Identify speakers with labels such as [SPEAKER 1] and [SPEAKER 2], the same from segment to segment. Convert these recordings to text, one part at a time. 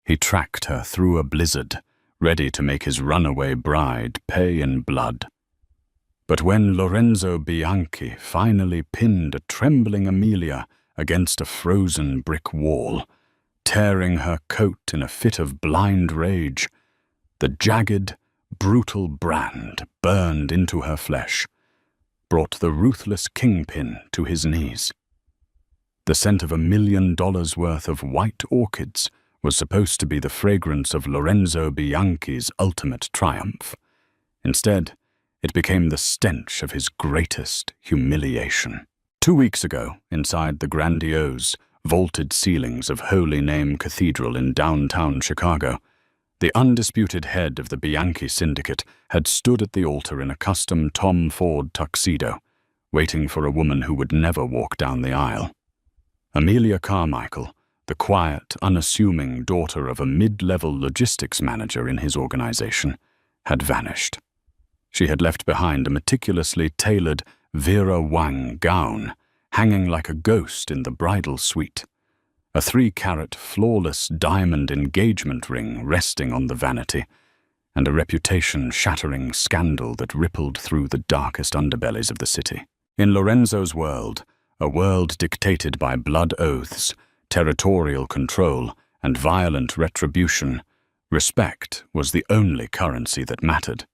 [SPEAKER 1] He tracked her through a blizzard, ready to make his runaway bride pay in blood. But when Lorenzo Bianchi finally pinned a trembling Amelia against a frozen brick wall, tearing her coat in a fit of blind rage, the jagged, brutal brand burned into her flesh, brought the ruthless kingpin to his knees. The scent of $1 million worth of white orchids was supposed to be the fragrance of Lorenzo Bianchi's ultimate triumph. Instead, it became the stench of his greatest humiliation. 2 weeks ago, inside the grandiose, vaulted ceilings of Holy Name Cathedral in downtown Chicago, the undisputed head of the Bianchi syndicate had stood at the altar in a custom Tom Ford tuxedo, waiting for a woman who would never walk down the aisle. Amelia Carmichael, the quiet, unassuming daughter of a mid-level logistics manager in his organization, had vanished. She had left behind a meticulously tailored Vera Wang gown, hanging like a ghost in the bridal suite, a 3-carat flawless diamond engagement ring resting on the vanity, and a reputation-shattering scandal that rippled through the darkest underbellies of the city. In Lorenzo's world, a world dictated by blood oaths, territorial control, and violent retribution, respect was the only currency that mattered.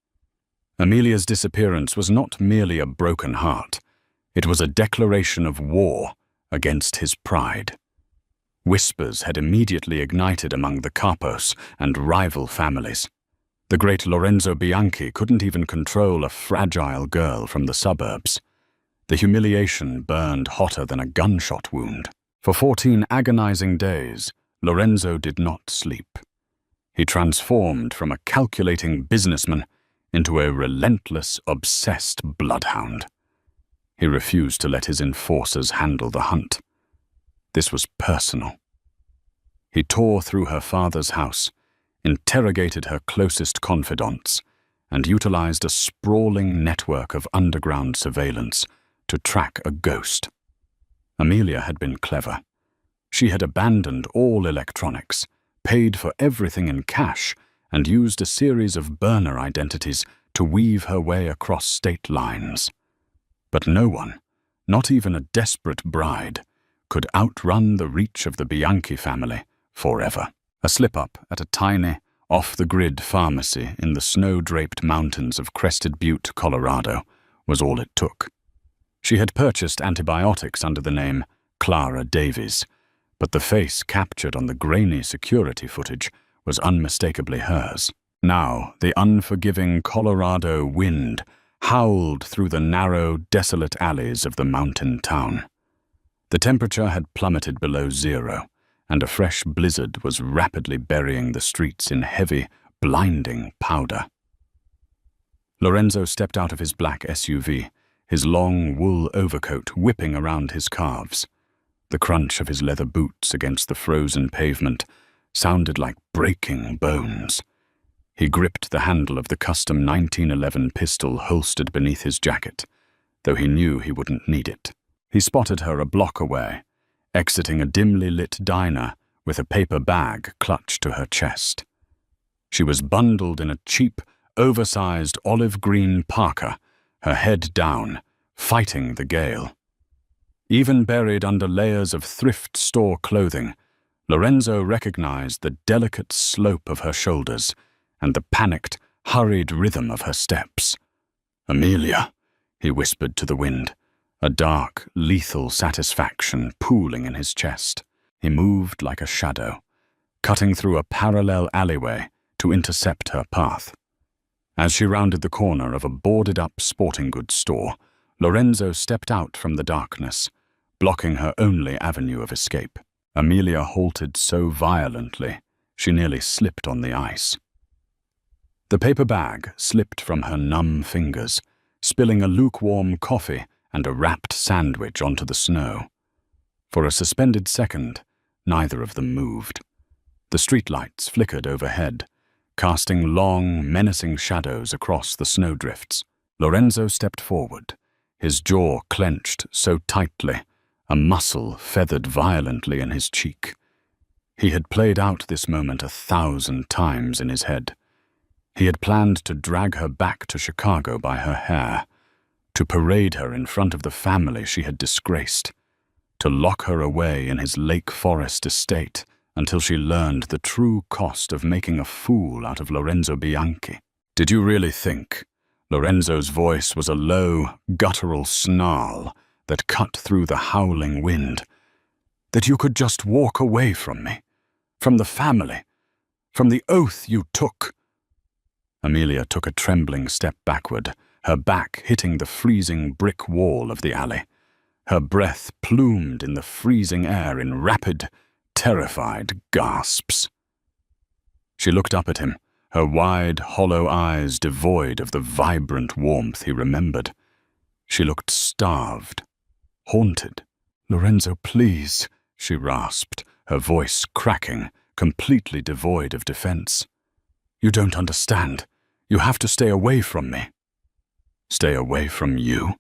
[SPEAKER 1] Amelia's disappearance was not merely a broken heart. It was a declaration of war against his pride. Whispers had immediately ignited among the capos and rival families. The great Lorenzo Bianchi couldn't even control a fragile girl from the suburbs. The humiliation burned hotter than a gunshot wound. For 14 agonizing days, Lorenzo did not sleep. He transformed from a calculating businessman into a relentless, obsessed bloodhound. He refused to let his enforcers handle the hunt. This was personal. He tore through her father's house, interrogated her closest confidants, and utilized a sprawling network of underground surveillance to track a ghost. Amelia had been clever. She had abandoned all electronics, paid for everything in cash, and used a series of burner identities to weave her way across state lines. But no one, not even a desperate bride, could outrun the reach of the Bianchi family forever. A slip-up at a tiny, off-the-grid pharmacy in the snow-draped mountains of Crested Butte, Colorado, was all it took. She had purchased antibiotics under the name Clara Davies, but the face captured on the grainy security footage was unmistakably hers. Now, the unforgiving Colorado wind howled through the narrow, desolate alleys of the mountain town. The temperature had plummeted below zero, and a fresh blizzard was rapidly burying the streets in heavy, blinding powder. Lorenzo stepped out of his black SUV, his long wool overcoat whipping around his calves. The crunch of his leather boots against the frozen pavement sounded like breaking bones. He gripped the handle of the custom 1911 pistol holstered beneath his jacket, though he knew he wouldn't need it. He spotted her a block away, exiting a dimly lit diner with a paper bag clutched to her chest. She was bundled in a cheap, oversized olive green parka, her head down, fighting the gale. Even buried under layers of thrift store clothing, Lorenzo recognized the delicate slope of her shoulders and the panicked, hurried rhythm of her steps. "Amelia," he whispered to the wind, a dark, lethal satisfaction pooling in his chest. He moved like a shadow, cutting through a parallel alleyway to intercept her path. As she rounded the corner of a boarded-up sporting goods store, Lorenzo stepped out from the darkness, blocking her only avenue of escape. Amelia halted so violently, she nearly slipped on the ice. The paper bag slipped from her numb fingers, spilling a lukewarm coffee and a wrapped sandwich onto the snow. For a suspended second, neither of them moved. The streetlights flickered overhead, casting long, menacing shadows across the snowdrifts. Lorenzo stepped forward, his jaw clenched so tightly, a muscle feathered violently in his cheek. He had played out this moment 1,000 times in his head. He had planned to drag her back to Chicago by her hair, to parade her in front of the family she had disgraced, to lock her away in his Lake Forest estate until she learned the true cost of making a fool out of Lorenzo Bianchi. Did you really think? Lorenzo's voice was a low, guttural snarl that cut through the howling wind. That you could just walk away from me, from the family, from the oath you took. Amelia took a trembling step backward, her back hitting the freezing brick wall of the alley. Her breath plumed in the freezing air in rapid, terrified gasps. She looked up at him, her wide, hollow eyes devoid of the vibrant warmth he remembered. She looked starved, haunted. "Lorenzo, please," she rasped, her voice cracking, completely devoid of defense. "You don't understand. You have to stay away from me." "Stay away from you?"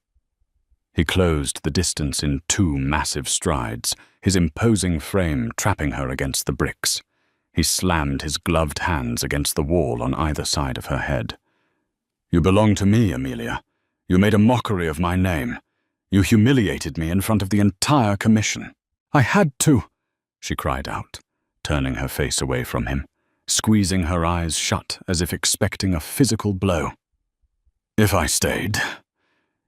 [SPEAKER 1] He closed the distance in 2 massive strides, his imposing frame trapping her against the bricks. He slammed his gloved hands against the wall on either side of her head. "You belong to me, Amelia. You made a mockery of my name. You humiliated me in front of the entire commission." "I had to," she cried out, turning her face away from him, squeezing her eyes shut as if expecting a physical blow. "If I stayed,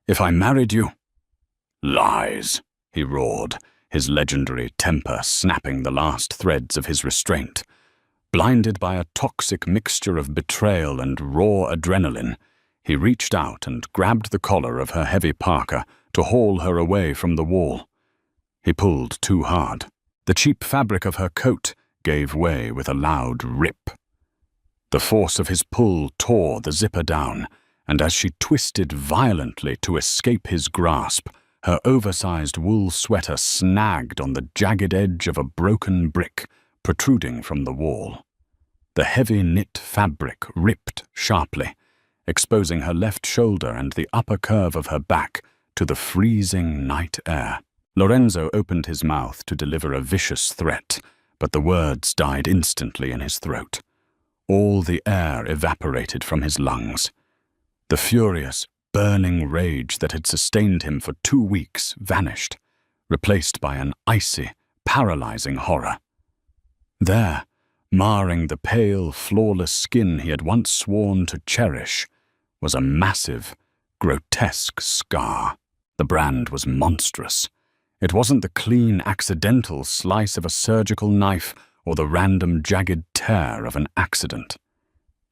[SPEAKER 1] if I married you—" "Lies," he roared, his legendary temper snapping the last threads of his restraint. Blinded by a toxic mixture of betrayal and raw adrenaline, he reached out and grabbed the collar of her heavy parka to haul her away from the wall. He pulled too hard. The cheap fabric of her coat gave way with a loud rip. The force of his pull tore the zipper down, and as she twisted violently to escape his grasp, her oversized wool sweater snagged on the jagged edge of a broken brick protruding from the wall. The heavy knit fabric ripped sharply, exposing her left shoulder and the upper curve of her back to the freezing night air. Lorenzo opened his mouth to deliver a vicious threat, but the words died instantly in his throat. All the air evaporated from his lungs. The furious, burning rage that had sustained him for 2 weeks vanished, replaced by an icy, paralyzing horror. There, marring the pale, flawless skin he had once sworn to cherish, was a massive, grotesque scar. The brand was monstrous. It wasn't the clean, accidental slice of a surgical knife or the random jagged tear of an accident.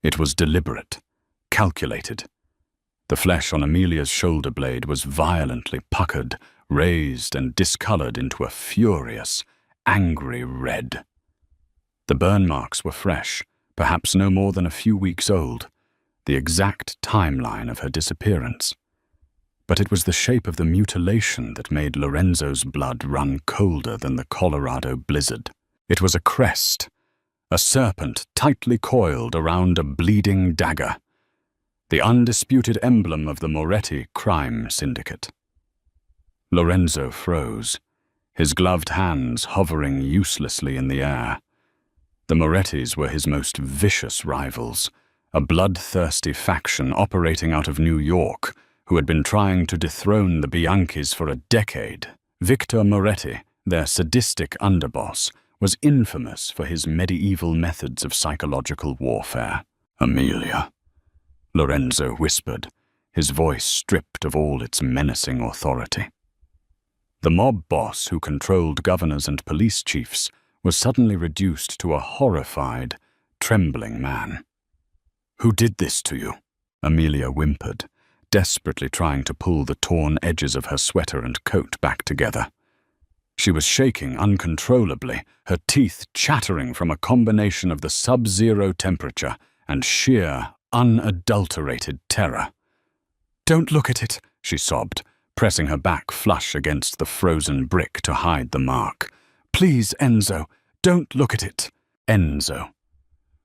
[SPEAKER 1] It was deliberate, calculated. The flesh on Amelia's shoulder blade was violently puckered, raised and discolored into a furious, angry red. The burn marks were fresh, perhaps no more than a few weeks old, the exact timeline of her disappearance. But it was the shape of the mutilation that made Lorenzo's blood run colder than the Colorado blizzard. It was a crest, a serpent tightly coiled around a bleeding dagger, the undisputed emblem of the Moretti crime syndicate. Lorenzo froze, his gloved hands hovering uselessly in the air. The Morettis were his most vicious rivals, a bloodthirsty faction operating out of New York, who had been trying to dethrone the Bianchis for a decade. Victor Moretti, their sadistic underboss, was infamous for his medieval methods of psychological warfare. "Amelia," Lorenzo whispered, his voice stripped of all its menacing authority. The mob boss who controlled governors and police chiefs was suddenly reduced to a horrified, trembling man. "Who did this to you?" Amelia whimpered, desperately trying to pull the torn edges of her sweater and coat back together. She was shaking uncontrollably, her teeth chattering from a combination of the sub-zero temperature and sheer, unadulterated terror. "Don't look at it," she sobbed, pressing her back flush against the frozen brick to hide the mark. "Please, Enzo, don't look at it." Enzo,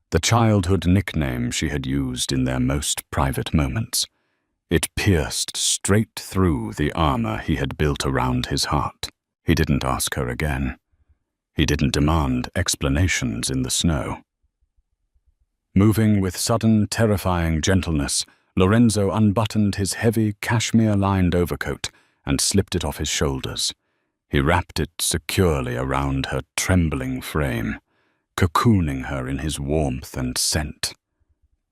[SPEAKER 1] the childhood nickname she had used in their most private moments. It pierced straight through the armor he had built around his heart. He didn't ask her again. He didn't demand explanations in the snow. Moving with sudden, terrifying gentleness, Lorenzo unbuttoned his heavy, cashmere-lined overcoat and slipped it off his shoulders. He wrapped it securely around her trembling frame, cocooning her in his warmth and scent.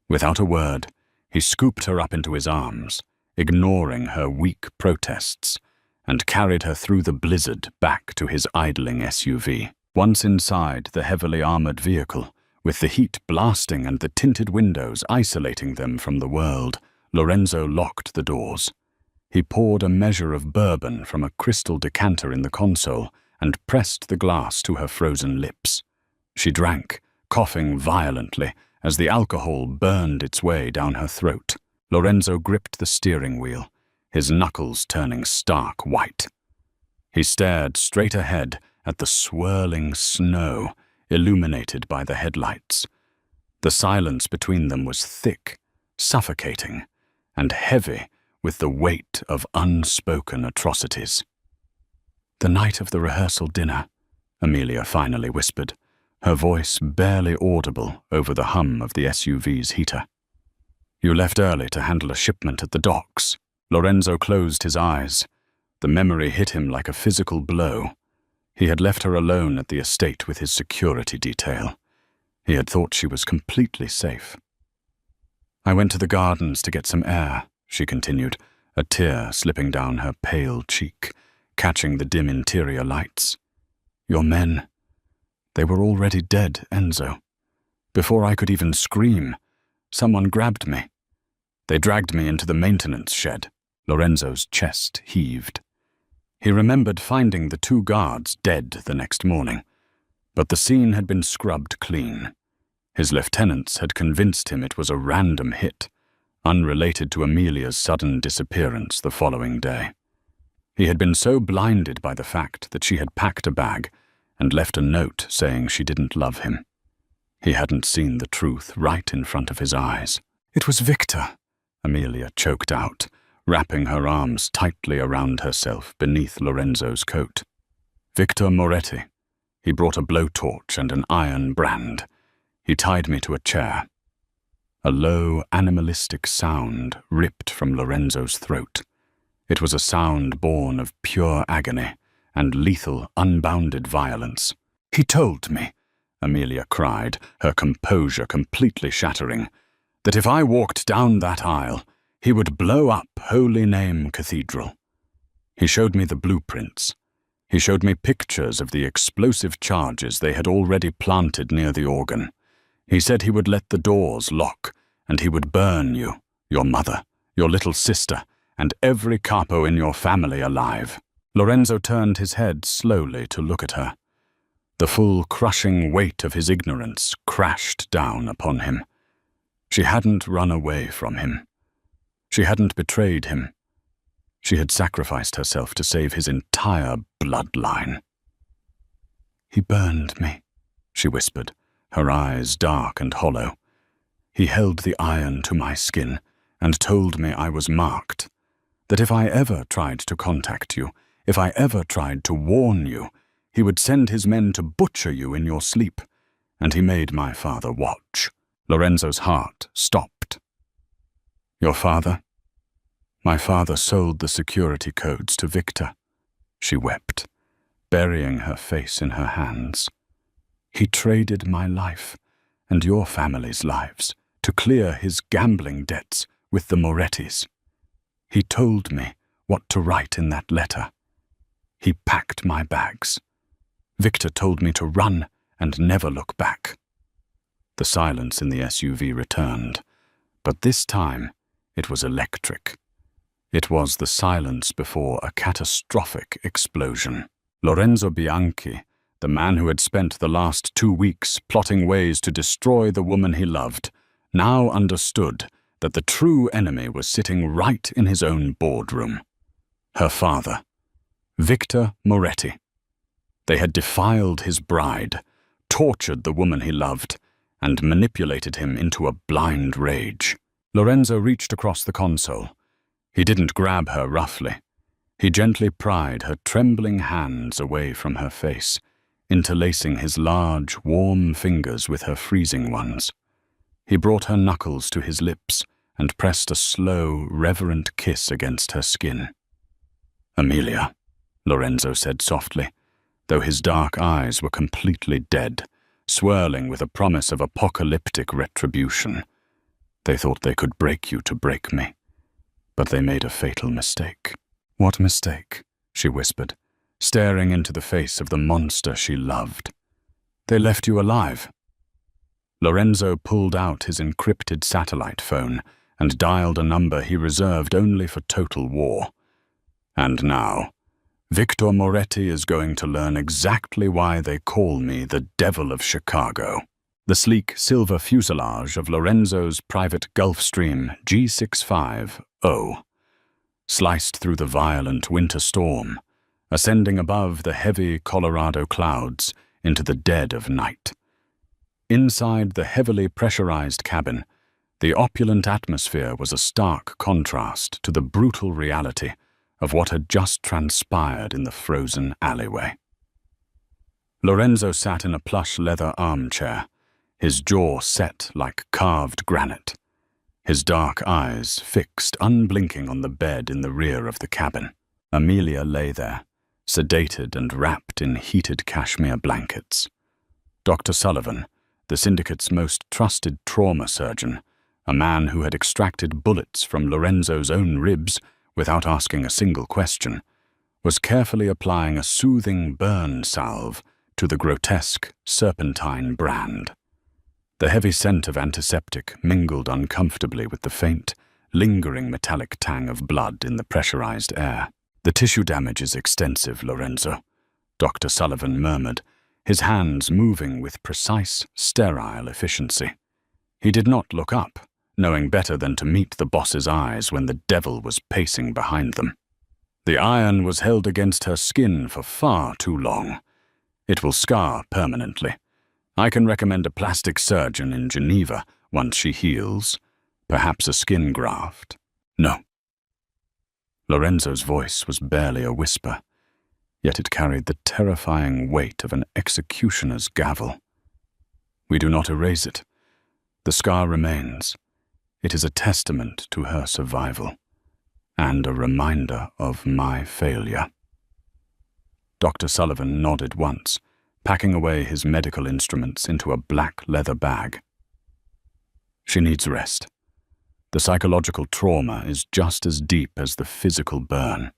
[SPEAKER 1] Without a word, he scooped her up into his arms, ignoring her weak protests, and carried her through the blizzard back to his idling SUV. Once inside the heavily armored vehicle, with the heat blasting and the tinted windows isolating them from the world, Lorenzo locked the doors. He poured a measure of bourbon from a crystal decanter in the console and pressed the glass to her frozen lips. She drank, coughing violently as the alcohol burned its way down her throat. Lorenzo gripped the steering wheel, his knuckles turning stark white. He stared straight ahead at the swirling snow, illuminated by the headlights. The silence between them was thick, suffocating, and heavy with the weight of unspoken atrocities. "The night of the rehearsal dinner," Amelia finally whispered, her voice barely audible over the hum of the SUV's heater. "You left early to handle a shipment at the docks." Lorenzo closed his eyes. The memory hit him like a physical blow. He had left her alone at the estate with his security detail. He had thought she was completely safe. "I went to the gardens to get some air," she continued, a tear slipping down her pale cheek, catching the dim interior lights. "Your men, they were already dead, Enzo. Before I could even scream, someone grabbed me. They dragged me into the maintenance shed." Lorenzo's chest heaved. He remembered finding the 2 guards dead the next morning, but the scene had been scrubbed clean. His lieutenants had convinced him it was a random hit, unrelated to Amelia's sudden disappearance the following day. He had been so blinded by the fact that she had packed a bag and left a note saying she didn't love him. He hadn't seen the truth right in front of his eyes. "It was Victor," Amelia choked out, wrapping her arms tightly around herself beneath Lorenzo's coat. "Victor Moretti. He brought a blowtorch and an iron brand. He tied me to a chair." A low, animalistic sound ripped from Lorenzo's throat. It was a sound born of pure agony and lethal, unbounded violence. "He told me," Amelia cried, her composure completely shattering, "that if I walked down that aisle, he would blow up Holy Name Cathedral. He showed me the blueprints. He showed me pictures of the explosive charges they had already planted near the organ. He said he would let the doors lock, and he would burn you, your mother, your little sister, and every capo in your family alive." Lorenzo turned his head slowly to look at her. The full crushing weight of his ignorance crashed down upon him. She hadn't run away from him. She hadn't betrayed him. She had sacrificed herself to save his entire bloodline. "He burned me," she whispered, her eyes dark and hollow. "He held the iron to my skin and told me I was marked, that if I ever tried to contact you, if I ever tried to warn you, he would send his men to butcher you in your sleep, and he made my father watch." Lorenzo's heart stopped. "Your father? My father sold the security codes to Victor," she wept, burying her face in her hands. "He traded my life and your family's lives to clear his gambling debts with the Morettis. He told me what to write in that letter. He packed my bags. Victor told me to run and never look back." The silence in the SUV returned, but this time it was electric. It was the silence before a catastrophic explosion. Lorenzo Bianchi, the man who had spent the last 2 weeks plotting ways to destroy the woman he loved, now understood that the true enemy was sitting right in his own boardroom. Her father, Victor Moretti. They had defiled his bride, tortured the woman he loved, and manipulated him into a blind rage. Lorenzo reached across the console. He didn't grab her roughly. He gently pried her trembling hands away from her face, interlacing his large, warm fingers with her freezing ones. He brought her knuckles to his lips and pressed a slow, reverent kiss against her skin. "Amelia," Lorenzo said softly, though his dark eyes were completely dead, swirling with a promise of apocalyptic retribution. "They thought they could break you to break me, but they made a fatal mistake." "What mistake?" she whispered, staring into the face of the monster she loved. "They left you alive." Lorenzo pulled out his encrypted satellite phone and dialed a number he reserved only for total war. "And now, Victor Moretti is going to learn exactly why they call me the Devil of Chicago." The sleek silver fuselage of Lorenzo's private Gulfstream G65-0 sliced through the violent winter storm, ascending above the heavy Colorado clouds into the dead of night. Inside the heavily pressurized cabin, the opulent atmosphere was a stark contrast to the brutal reality of what had just transpired in the frozen alleyway. Lorenzo sat in a plush leather armchair, his jaw set like carved granite, his dark eyes fixed unblinking on the bed in the rear of the cabin. Amelia lay there, sedated and wrapped in heated cashmere blankets. Dr. Sullivan, the syndicate's most trusted trauma surgeon, a man who had extracted bullets from Lorenzo's own ribs without asking a single question, was carefully applying a soothing burn salve to the grotesque serpentine brand. The heavy scent of antiseptic mingled uncomfortably with the faint, lingering metallic tang of blood in the pressurized air. "The tissue damage is extensive, Lorenzo," Dr. Sullivan murmured, his hands moving with precise, sterile efficiency. He did not look up, knowing better than to meet the boss's eyes when the devil was pacing behind them. "The iron was held against her skin for far too long. It will scar permanently. I can recommend a plastic surgeon in Geneva once she heals, perhaps a skin graft." "No." Lorenzo's voice was barely a whisper, yet it carried the terrifying weight of an executioner's gavel. "We do not erase it. The scar remains. It is a testament to her survival, and a reminder of my failure." Dr. Sullivan nodded once, packing away his medical instruments into a black leather bag. "She needs rest. The psychological trauma is just as deep as the physical burn.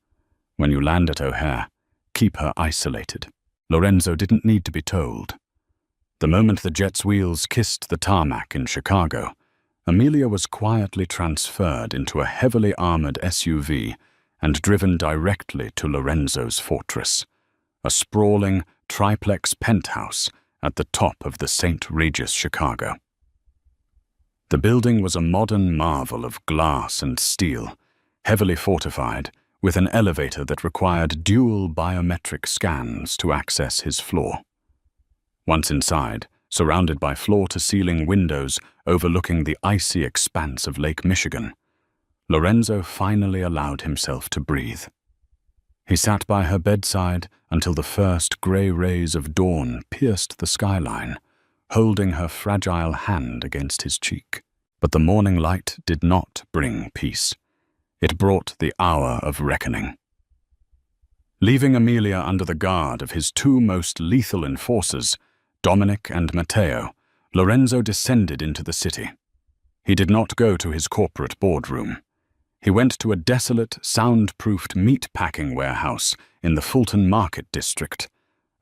[SPEAKER 1] When you land at O'Hare, keep her isolated." Lorenzo didn't need to be told. The moment the jet's wheels kissed the tarmac in Chicago, Amelia was quietly transferred into a heavily armored SUV and driven directly to Lorenzo's fortress, a sprawling, triplex penthouse at the top of the St. Regis Chicago. The building was a modern marvel of glass and steel, heavily fortified, with an elevator that required dual biometric scans to access his floor. Once inside, surrounded by floor-to-ceiling windows overlooking the icy expanse of Lake Michigan, Lorenzo finally allowed himself to breathe. He sat by her bedside until the first gray rays of dawn pierced the skyline, holding her fragile hand against his cheek. But the morning light did not bring peace. It brought the hour of reckoning. Leaving Amelia under the guard of his two most lethal enforcers, Dominic and Matteo, Lorenzo descended into the city. He did not go to his corporate boardroom. He went to a desolate, soundproofed meat-packing warehouse in the Fulton Market District,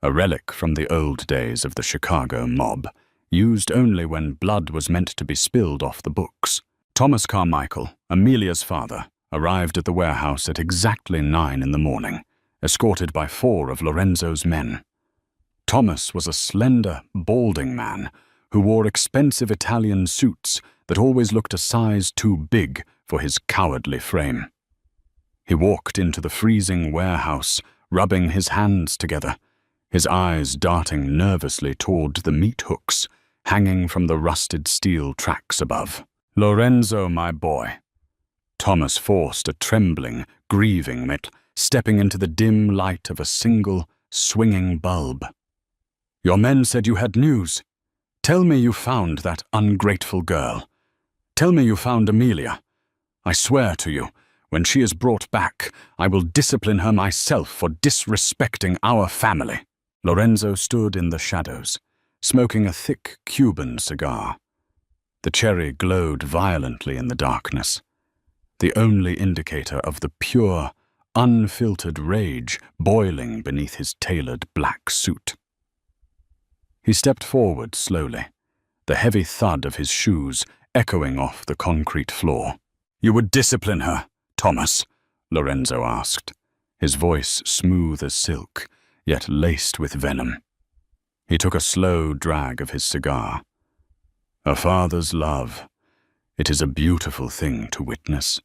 [SPEAKER 1] a relic from the old days of the Chicago mob, used only when blood was meant to be spilled off the books. Thomas Carmichael, Amelia's father, arrived at the warehouse at exactly 9 in the morning, escorted by 4 of Lorenzo's men. Thomas was a slender, balding man who wore expensive Italian suits that always looked a size too big for his cowardly frame. He walked into the freezing warehouse, rubbing his hands together, his eyes darting nervously toward the meat hooks hanging from the rusted steel tracks above. "Lorenzo, my boy." Thomas forced a trembling, grieving mitt, stepping into the dim light of a single, swinging bulb. Your men said you had news. Tell me you found that ungrateful girl. Tell me you found Amelia. I swear to you, when she is brought back, I will discipline her myself for disrespecting our family." Lorenzo stood in the shadows, smoking a thick Cuban cigar. The cherry glowed violently in the darkness, the only indicator of the pure, unfiltered rage boiling beneath his tailored black suit. He stepped forward slowly, the heavy thud of his shoes echoing off the concrete floor. "You would discipline her, Thomas?" Lorenzo asked, his voice smooth as silk, yet laced with venom. He took a slow drag of his cigar. "A father's love. It is a beautiful thing to witness.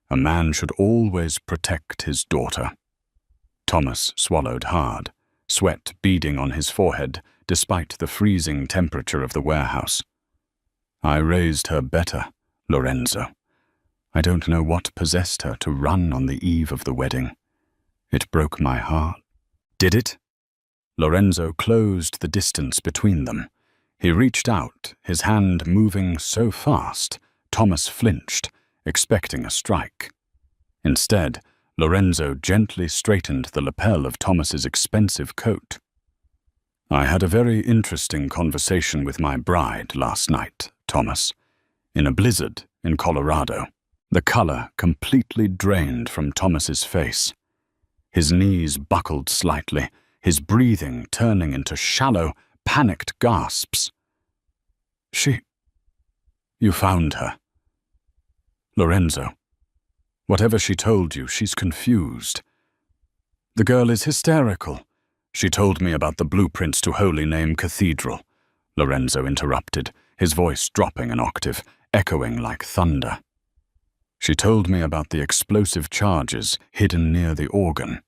[SPEAKER 1] A man should always protect his daughter." Thomas swallowed hard, sweat beading on his forehead despite the freezing temperature of the warehouse. "I raised her better, Lorenzo. I don't know what possessed her to run on the eve of the wedding. It broke my heart." "Did it?" Lorenzo closed the distance between them. He reached out, his hand moving so fast, Thomas flinched, expecting a strike. Instead, Lorenzo gently straightened the lapel of Thomas's expensive coat. "I had a very interesting conversation with my bride last night, Thomas, in a blizzard in Colorado." The color completely drained from Thomas's face. His knees buckled slightly, his breathing turning into shallow, panicked gasps. You found her." "Lorenzo, whatever she told you, she's confused." "The girl is hysterical. She told me about the blueprints to Holy Name Cathedral," Lorenzo interrupted, his voice dropping an octave, echoing like thunder. "She told me about the explosive charges hidden near the organ.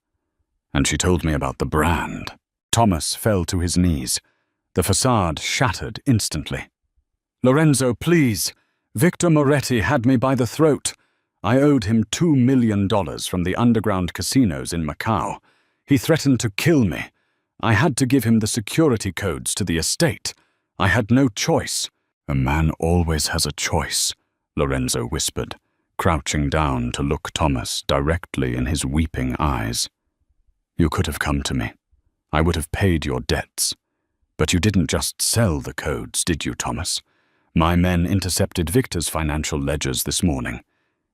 [SPEAKER 1] And she told me about the brand." Thomas fell to his knees. The facade shattered instantly. "Lorenzo, please. Victor Moretti had me by the throat. I owed him $2 million from the underground casinos in Macau. He threatened to kill me. I had to give him the security codes to the estate. I had no choice." "A man always has a choice," Lorenzo whispered, crouching down to look Thomas directly in his weeping eyes. "You could have come to me. I would have paid your debts. But you didn't just sell the codes, did you, Thomas? My men intercepted Victor's financial ledgers this morning.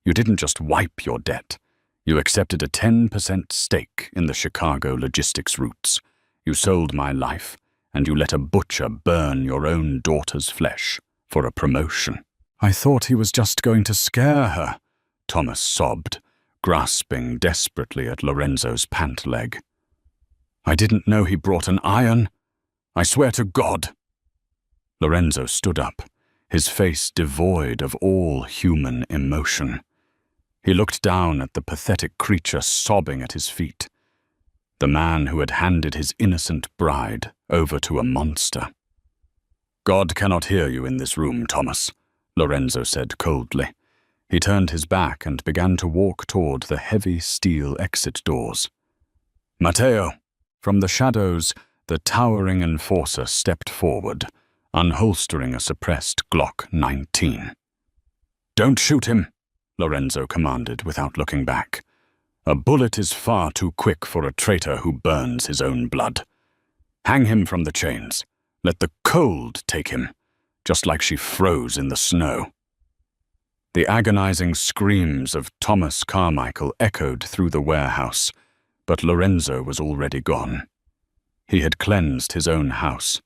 [SPEAKER 1] You didn't just wipe your debt. You accepted a 10% stake in the Chicago logistics routes. You sold my life, and you let a butcher burn your own daughter's flesh for a promotion." "I thought he was just going to scare her," Thomas sobbed, grasping desperately at Lorenzo's pant leg. "I didn't know he brought an iron. I swear to God." Lorenzo stood up, his face devoid of all human emotion. He looked down at the pathetic creature sobbing at his feet, the man who had handed his innocent bride over to a monster. "God cannot hear you in this room, Thomas," Lorenzo said coldly. He turned his back and began to walk toward the heavy steel exit doors. "Matteo!" From the shadows, the towering enforcer stepped forward, unholstering a suppressed Glock 19. "Don't shoot him," Lorenzo commanded without looking back. "A bullet is far too quick for a traitor who burns his own blood. Hang him from the chains. Let the cold take him, just like she froze in the snow." The agonizing screams of Thomas Carmichael echoed through the warehouse, but Lorenzo was already gone. He had cleansed his own house.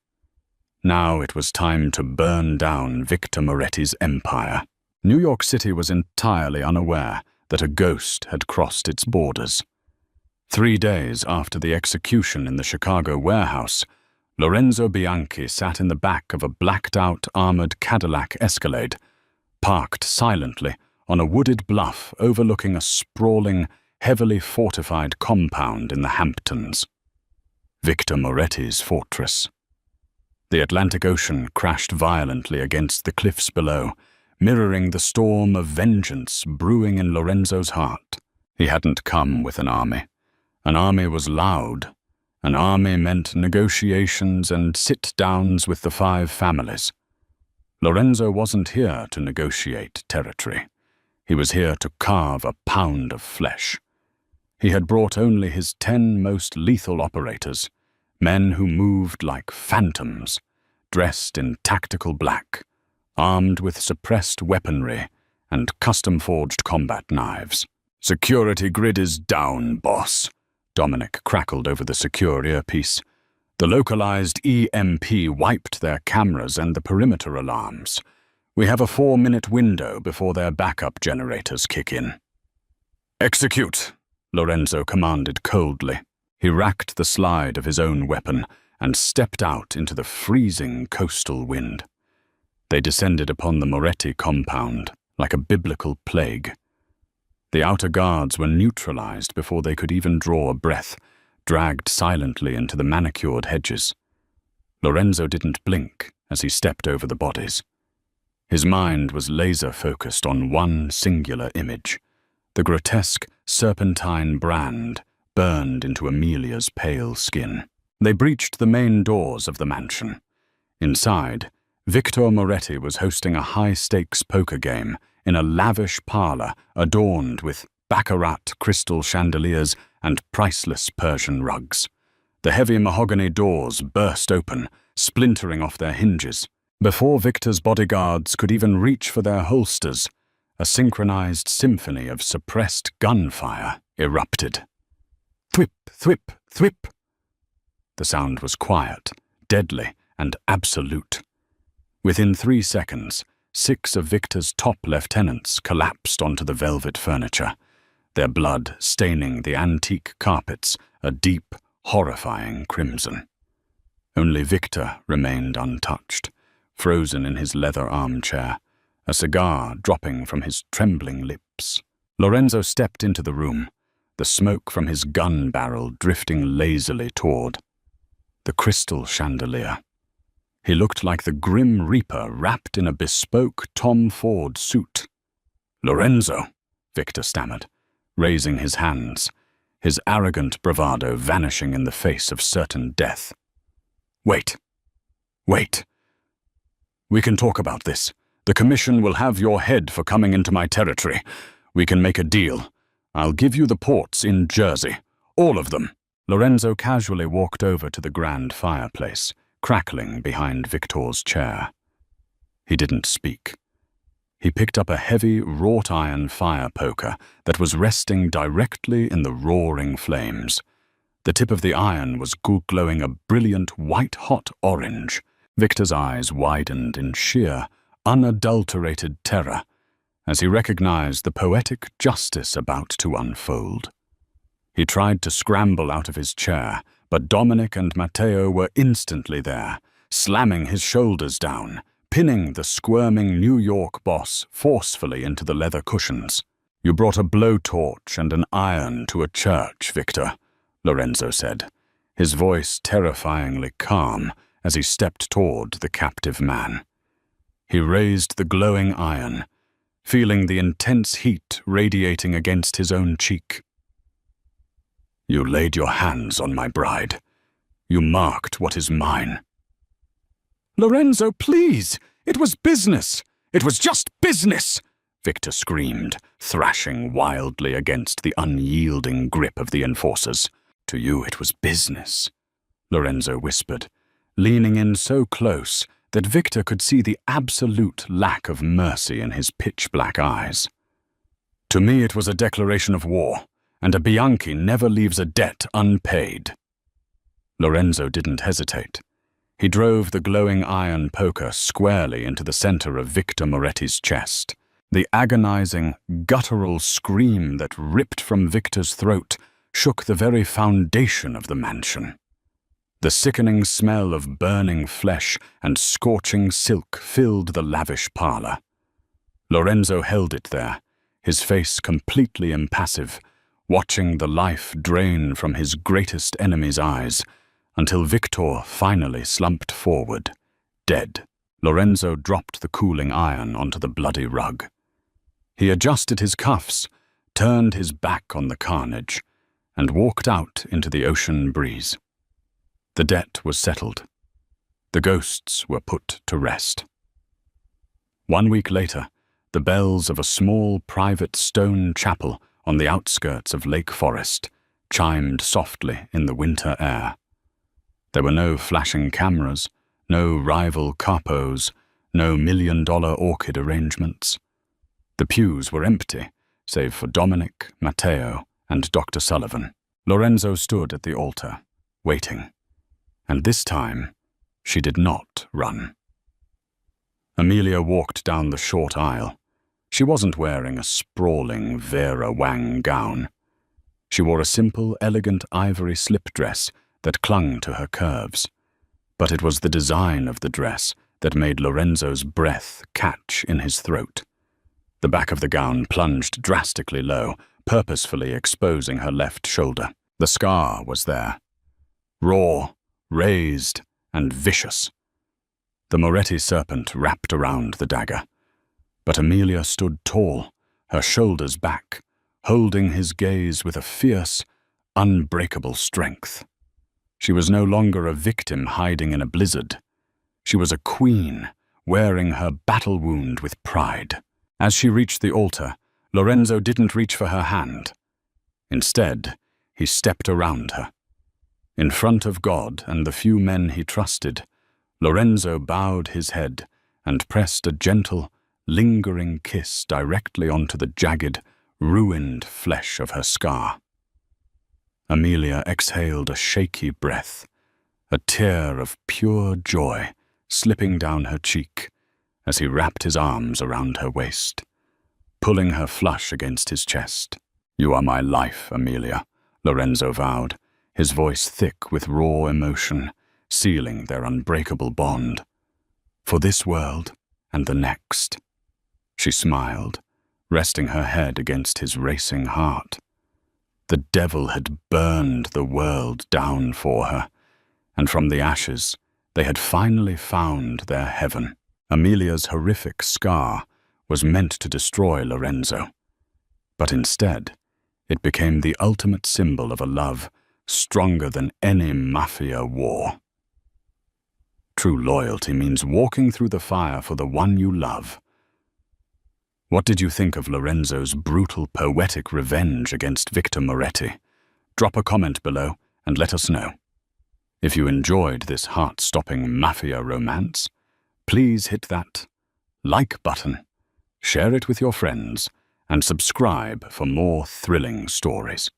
[SPEAKER 1] Now it was time to burn down Victor Moretti's empire. New York City was entirely unaware that a ghost had crossed its borders. 3 days after the execution in the Chicago warehouse, Lorenzo Bianchi sat in the back of a blacked-out armored Cadillac Escalade, parked silently on a wooded bluff overlooking a sprawling, heavily fortified compound in the Hamptons. Victor Moretti's fortress. The Atlantic Ocean crashed violently against the cliffs below, mirroring the storm of vengeance brewing in Lorenzo's heart. He hadn't come with an army. An army was loud, An army meant negotiations and sit-downs with the 5 families. Lorenzo wasn't here to negotiate territory. He was here to carve a pound of flesh. He had brought only his 10 most lethal operators, men who moved like phantoms, dressed in tactical black, armed with suppressed weaponry and custom-forged combat knives. "Security grid is down, boss," Dominic crackled over the secure earpiece. The localized EMP wiped their cameras and the perimeter alarms. We have a 4-minute window before their backup generators kick in. "Execute," Lorenzo commanded coldly. He racked the slide of his own weapon and stepped out into the freezing coastal wind. They descended upon the Moretti compound like a biblical plague. The outer guards were neutralized before they could even draw a breath, dragged silently into the manicured hedges. Lorenzo didn't blink as he stepped over the bodies. His mind was laser-focused on one singular image, the grotesque serpentine brand burned into Amelia's pale skin. They breached the main doors of the mansion. Inside, Victor Moretti was hosting a high-stakes poker game in a lavish parlor adorned with baccarat crystal chandeliers and priceless Persian rugs. The heavy mahogany doors burst open, splintering off their hinges. Before Victor's bodyguards could even reach for their holsters, a synchronized symphony of suppressed gunfire erupted. Thwip, thwip, thwip. The sound was quiet, deadly, and absolute. Within 3 seconds, 6 of Victor's top lieutenants collapsed onto the velvet furniture, their blood staining the antique carpets a deep, horrifying crimson. Only Victor remained untouched, frozen in his leather armchair, a cigar dropping from his trembling lips. Lorenzo stepped into the room, the smoke from his gun barrel drifting lazily toward the crystal chandelier. He looked like the Grim Reaper wrapped in a bespoke Tom Ford suit. "Lorenzo," Victor stammered, raising his hands, his arrogant bravado vanishing in the face of certain death. Wait. We can talk about this. The Commission will have your head for coming into my territory. We can make a deal. I'll give you the ports in Jersey. All of them." Lorenzo casually walked over to the grand fireplace, crackling behind Victor's chair. He didn't speak. He picked up a heavy wrought-iron fire poker that was resting directly in the roaring flames. The tip of the iron was glowing a brilliant white-hot orange. Victor's eyes widened in sheer, unadulterated terror as he recognized the poetic justice about to unfold. He tried to scramble out of his chair, but Dominic and Matteo were instantly there, slamming his shoulders down, pinning the squirming New York boss forcefully into the leather cushions. "You brought a blowtorch and an iron to a church, Victor," Lorenzo said, his voice terrifyingly calm as he stepped toward the captive man. He raised the glowing iron, feeling the intense heat radiating against his own cheek. "You laid your hands on my bride. You marked what is mine." "Lorenzo, please! It was business! It was just business!" Victor screamed, thrashing wildly against the unyielding grip of the enforcers. "To you it was business," Lorenzo whispered, leaning in so close that Victor could see the absolute lack of mercy in his pitch-black eyes. "To me it was a declaration of war, and a Bianchi never leaves a debt unpaid." Lorenzo didn't hesitate. He drove the glowing iron poker squarely into the center of Victor Moretti's chest. The agonizing, guttural scream that ripped from Victor's throat shook the very foundation of the mansion. The sickening smell of burning flesh and scorching silk filled the lavish parlor. Lorenzo held it there, his face completely impassive, watching the life drain from his greatest enemy's eyes, until Victor finally slumped forward, dead. Lorenzo dropped the cooling iron onto the bloody rug. He adjusted his cuffs, turned his back on the carnage, and walked out into the ocean breeze. The debt was settled. The ghosts were put to rest. 1 week later, the bells of a small private stone chapel on the outskirts of Lake Forest chimed softly in the winter air. There were no flashing cameras, no rival capos, no million-dollar orchid arrangements. The pews were empty, save for Dominic, Matteo, and Dr. Sullivan. Lorenzo stood at the altar, waiting. And this time, she did not run. Amelia walked down the short aisle. She wasn't wearing a sprawling Vera Wang gown. She wore a simple, elegant ivory slip dress that clung to her curves. But it was the design of the dress that made Lorenzo's breath catch in his throat. The back of the gown plunged drastically low, purposefully exposing her left shoulder. The scar was there. Raw, raised, and vicious. The Moretti serpent wrapped around the dagger. But Amelia stood tall, her shoulders back, holding his gaze with a fierce, unbreakable strength. She was no longer a victim hiding in a blizzard. She was a queen, wearing her battle wound with pride. As she reached the altar, Lorenzo didn't reach for her hand. Instead, he stepped around her. In front of God and the few men he trusted, Lorenzo bowed his head and pressed a gentle, lingering kiss directly onto the jagged, ruined flesh of her scar. Amelia exhaled a shaky breath, a tear of pure joy slipping down her cheek as he wrapped his arms around her waist, pulling her flush against his chest. "You are my life, Amelia," Lorenzo vowed, his voice thick with raw emotion, sealing their unbreakable bond. "For this world and the next." She smiled, resting her head against his racing heart. The devil had burned the world down for her, and from the ashes they had finally found their heaven. Amelia's horrific scar was meant to destroy Lorenzo, but instead it became the ultimate symbol of a love stronger than any Mafia war. True loyalty means walking through the fire for the one you love. What did you think of Lorenzo's brutal, poetic revenge against Victor Moretti? Drop a comment below and let us know. If you enjoyed this heart-stopping Mafia romance, please hit that like button, share it with your friends, and subscribe for more thrilling stories.